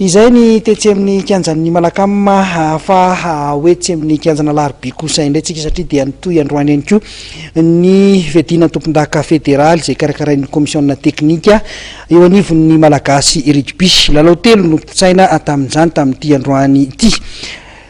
izay ny tetsy amin'ny kianjan'ny malakama fa hoe tsy amin'ny kianjana Alarobia kosa indray tsika satria dia nitoy androany ihany koa ny fiadiana tompondaka federaly izay karakarain'ny komisiona teknika eo anivon'ny malagasy Rugby. Lalao telo no tsaina tamin'izany tamin'ity androany ity.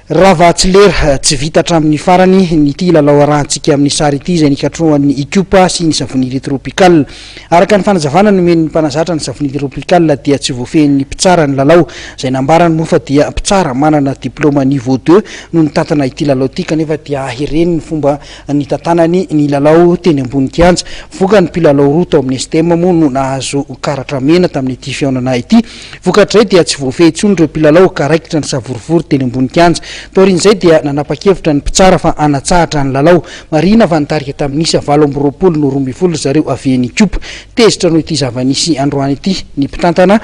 Raha tsy lera tsy vita hatramin'ny farany nyity lalao arahantsika amin'ny sary ity izay nikatroan'ny Ikopa sy ny savony tropikal. Araka ny fanazavana nomen'ny mpanazatra ny savony tropikal dia tsy voafehin'ny mpitsara ny lalao izay nambarany moa fa dia mpitsara manana diplôma niveau 2 no nitantana ity lalao ity kanefa dia ireny ny fomba nitantanany ny lalao teny ambony kianja. Voka ny mpilalao roa tao amin'ny STM moa no nahazo karatra mena tamin'ity fihaonana ity. Vokatray dia tsy voafehy intsony ireo mpilalao ka raikitra ny savorivory teny ambony kianja. Torin'izay dia nanapa-kevitra ny mpitsara fa anatsahatra ny lalao. Marina va nitarika tamin'isa 20 no 12 zareo avy ny Ikopa. Tezitra noho ity zava-nisy androany ity ny mpitantana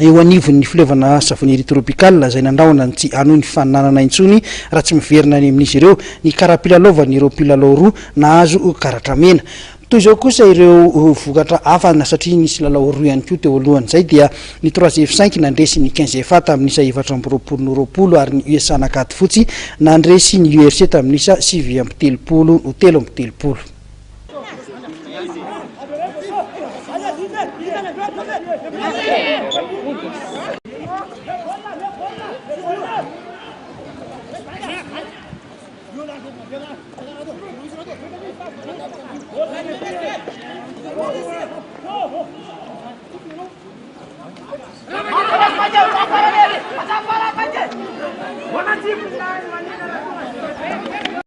eo anivon'ny filevana savony tropikal izay nandraona ny tsy anohy ny fananana intsony raha tsy miverina any amin'izy ireo ny kara-pilalaovany ireo mpilalao roa nahazo karatra mena. Toy izao kosa ireo vokatra hafa na satria nisy lalao roa ihany koa teo alohan'izay dia ny 3F5 nandresy ny 15F tamin'isa 420 ary ny USA nakady fotsy nandresy ny URC tamin'isa 7-30 no 3-30.